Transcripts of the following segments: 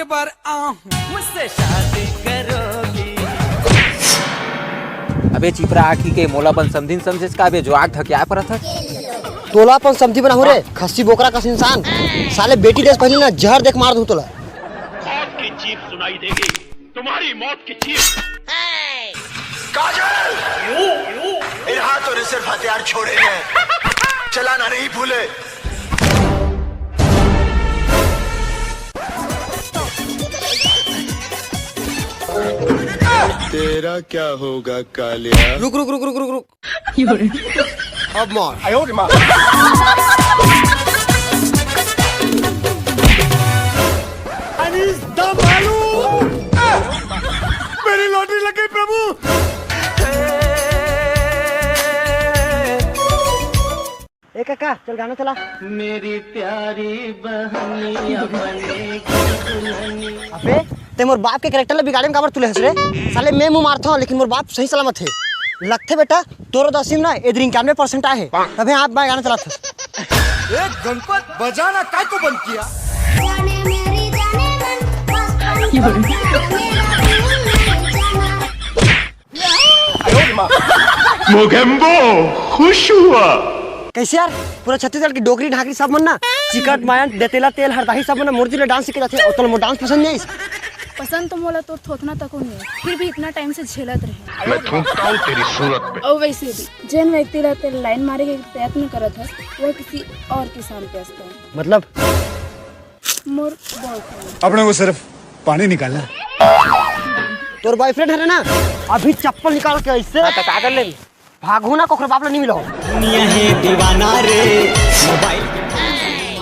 तीसरी बार हूँ। मुझसे शादी करोगी। अबे चिपरा आखी के मोलापन समझिन समझेस का अबे जो आग था क्या परत है तोलापन समझी बना हो रे खस्सी बोकरा का इंसान साले बेटी देश पहले ना जहर देख मार दूं तोला। मौत की चीख सुनाई देगी, तुम्हारी मौत की चीख। काजल इन हाथों ने सिर्फ हथियार छोड़े हैं, चलाना नहीं भूले। तेरा क्या होगा कालिया। रुक रुक रुक रुक रुक रुक अब मार। मेरी लॉटरी लग गई प्रभु। ए काका चल गाना चला। मेरी प्यारी बहनिया बनेगी दुल्हनी। अबे ते मोर बाप के कैरेक्टर ले बिगाड़े में काबर तुले हंस रे साले मैं मुंह मारता हूं लेकिन मोर बाप सही सलामत है। लगते बेटा तोरो दसीम ना इधर 91% आए है तभी आप गाना चला था। एक गणपत बजाना काय को बंद किया। मोगेम्बो खुश हुआ। कैसे यार पूरा छत्तीसगढ़ की डोगरी ढाकरी सब मन ना चिकट मायन देतेला तेल हरदाही सब मन मूर्ति ले डांस सीखे जाते और तो मो डांस पसंद नहीं। पसंद तो मोला तो थोतना तक नहीं फिर भी इतना टाइम से झेलत रहे। मैं थूकता हूँ तेरी सूरत पे। और वैसे भी जिन व्यक्ति ला तेरे लाइन मारे के प्रयत्न करत है वो किसी और किसान पे असता है। मतलब मोर बॉयफ्रेंड अपने को सिर्फ पानी निकालना। तोर बॉयफ्रेंड है ना अभी चप्पल निकाल के ऐसे तो का कर ले भागू ना कोखर बाप ला नहीं मिलो। दुनिया है दीवाना रे मोबाइल।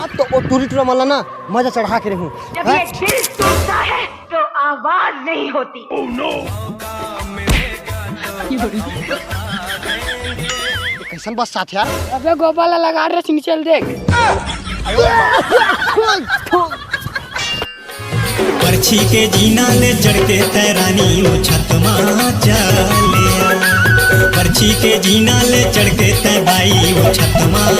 अब तो ओ टूरी टूरा माला ना मजा चढ़ा के रहूं। जब ये दिल टूटता है तो आवाज नहीं होती। कैसन बस साथ यार। अबे गोपाला लगा रहे सिंह चल देख। पर्ची के जीना ले चढ़ के तैरानी वो छत माँ चलिया। पर्ची के जीना ले चढ़ के तैबाई वो छत माँ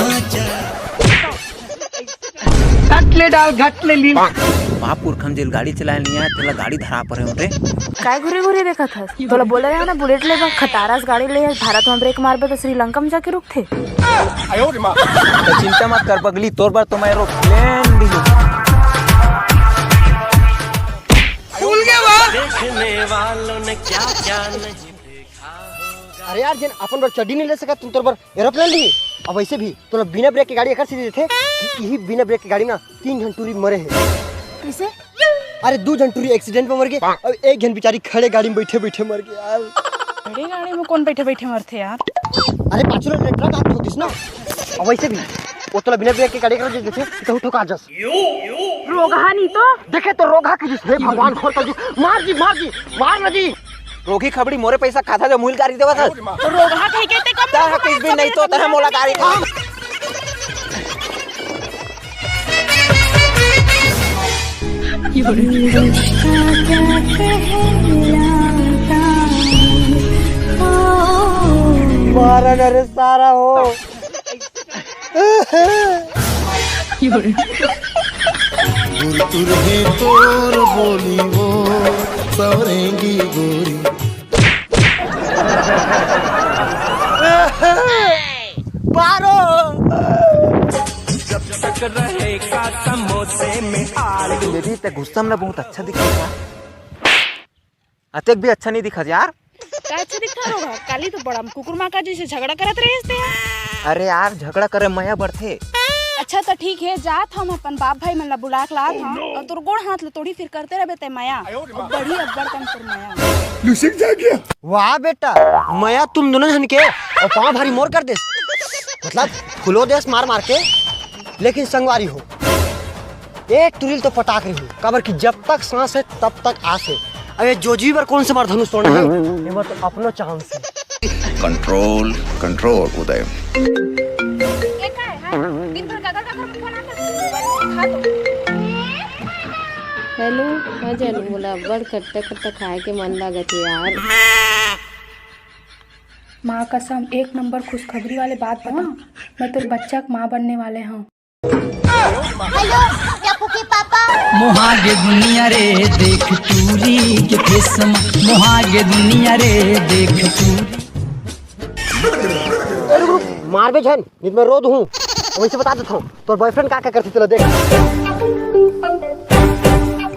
घटले डाल घटले ली। महापुर खमजेल गाड़ी चलाए नहीं है तेला गाड़ी धरा पर है काय घुरी घुरी देखा था तोला बोला रहा ना बुलेट ले खटारास गाड़ी ले भारत में ब्रेक मारबे तो श्रीलंका में जाके रुकथे। तो चिंता मत कर पगली तोर बार तो मैं एरोप्लेन भी देखने वालों ने क्या क्या नहीं देखा। अरे यार जिन अपन बार चड्डी नहीं ले सका तुम तोर बार एरोप्लेन ली। अब वैसे भी तो बिना ब्रेक की गाड़ी अकर सीधे थे कि यही बिना ब्रेक की गाड़ी ना 3 जन टूरी मरे हैं। कैसे? अरे 2 जन टूरी एक्सीडेंट में मर गए और 1 जन बेचारी खड़े गाड़ी में बैठे बैठे मर गई यार। बड़ी गाड़ी में कौन बैठे बैठे मरते यार। अरे पाछू ले ट्रक आत होतिस ना। अब वैसे भी वो तो बिना ब्रेक की गाड़ी कर देते तो ठोका जस रोगा नहीं तो देखे तो रोगा की जिस हे भगवान खोल कर मार ना जी। रोगी खबड़ी मोरे पैसा खाता जो मूल गाड़ी देवा था तो रोगा कह के ते कब ताहा किस भी नहीं तो तरह मोला गाड़ी था। मारा रे सारा हो। तुरहे तोर बोली वो सवरेंगी गोरी। मारो जब तक रहेगा समोसे में आलू। लेडी ते गुस्सा में बहुत अच्छा दिखा यार। अतेक भी अच्छा नहीं दिखा यार। का अच्छा दिखा होगा काली तो बड़ा कुकुर माँ का जैसे झगड़ा करत रहे थे यार। अरे यार झगड़ा करे मया बढ़ते। अच्छा तो ठीक है जात हम अपन बाप भाई मन ला बुला के लात हम और तोर गोड़ हाथ ले तोड़ी फिर करते रहे ते माया और बड़ी अब्बड़ कम तोर माया। लुसिक जा गया। वाह बेटा मया तुम दोनों जन के और पाँव भारी मोर कर दे मतलब फुलो देश मार मार के लेकिन संगवारी हो। एक तुरिल तो पटाक रही हूँ कबर की जब तक सांस है तब तक आस है। अरे जो जी बार कौन से मार धनुष तोड़ना है ये बात तो अपनो चांस है। कंट्रोल कंट्रोल उदय। हेलो हाँ जानू बोला बड़ खट्टा खट्टा खाए के मन लागत है यार। माँ कसम 1 नंबर खुशखबरी वाले बात बता मैं तो बच्चा माँ बनने वाले हूँ। हेलो क्या पुकी पापा मोहागे दुनिया रे देख चूरी के फेसम मोहागे दुनिया रे देख चूरी। मार बे झन नित में रोद हूँ वैसे बता देता हूँ तोर बॉयफ्रेंड क्या करती चलो देख।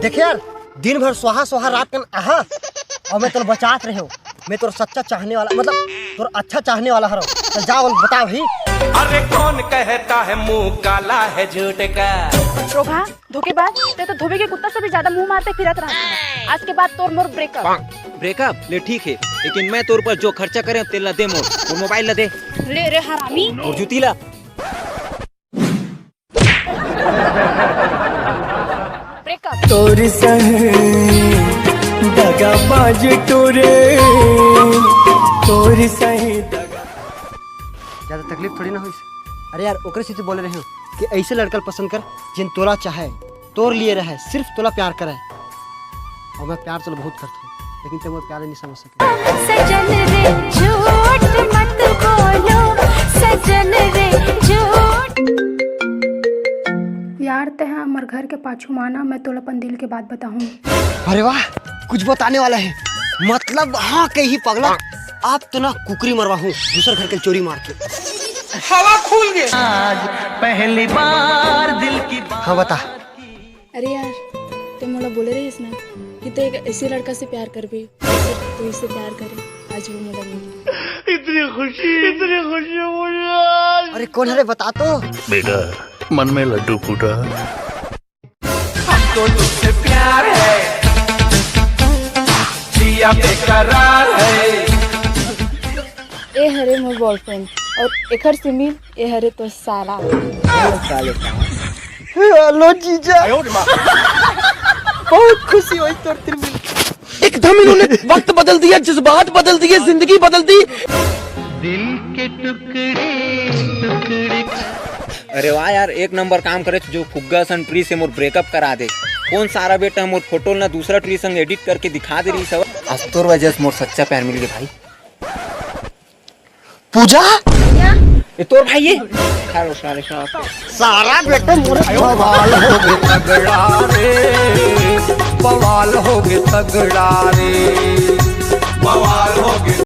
देख यार दिन भर सोहा सोहा रात कन आहा और मैं तोर बचात रहे हो। मैं तोर सच्चा चाहने वाला मतलब तोर अच्छा चाहने वाला हरो। तो जा बोल बता भाई। अरे कौन कहता है मुंह काला है झूठ का। रोगा धोखेबाज ते तो धोबी के कुत्ता से भी ज्यादा मुंह मारते फिरत रहा। आज के बाद तोर मोर ब्रेकअप ले ठीक है लेकिन मैं तोर पर जो खर्चा करे तेल ला दे मोर और मोबाइल ला दे ले रे हरामी और जूती ला। ब्रेकअप तोर संग दगाबाज टोरे तोर संग ज्यादा तकलीफ थोड़ी ना हुई। अरे यार ओकरे से तो बोले रहे हो कि ऐसे लड़का पसंद कर जिन तोला चाहे तोर लिए रहे सिर्फ तोला प्यार करे। और मैं प्यार तो बहुत करता हूँ लेकिन तुम प्यार नहीं समझ सके। सजन रे झूठ मत बोलो सजन रे झूठ। यार ते हैं हमार घर के पाछू माना मैं तोला अपन दिल के बात बताऊं। अरे वाह कुछ बताने वाला है मतलब हाँ कहीं पगला आप तो ना कुकरी मरवा हूँ दूसरे घर के चोरी मार के। हवा खुल गई। आज पहली बार दिल की हाँ बता। अरे यार ते मोला बोले रही ना कि ते एक ऐसे लड़का से प्यार कर भी तो इससे प्यार करे। आज वो मोला मिली। इतनी खुशी मुझे। अरे कौन है रे बता तो। बेटा मन में लड्डू फूटा। हमको तुझसे प्यार है जिया बेकरार है। ए हरे मोर बॉयफ्रेंड और एकर से मिल ए हरे तो साला। हेलो जीजा बहुत खुशी हुई तोर तेरे मिल। एकदम इन्होंने वक्त बदल दिया जज्बात बदल दिए जिंदगी बदल दी। दिल के टुकड़े टुकड़े। अरे वाह यार एक नंबर काम करे जो फुग्गा सन ट्री से मोर ब्रेकअप करा दे। कौन सारा बेटा मोर फोटो ना दूसरा ट्री संग एडिट करके दिखा दे रही सब। आज तोर वजह से मोर सच्चा प्यार मिल गया भाई। पूजा ये तोर भाई ये सारा बेटा मोरे बवाल हो गए तगड़ा रे बवाल हो गए तगड़ा रे बवाल हो गए।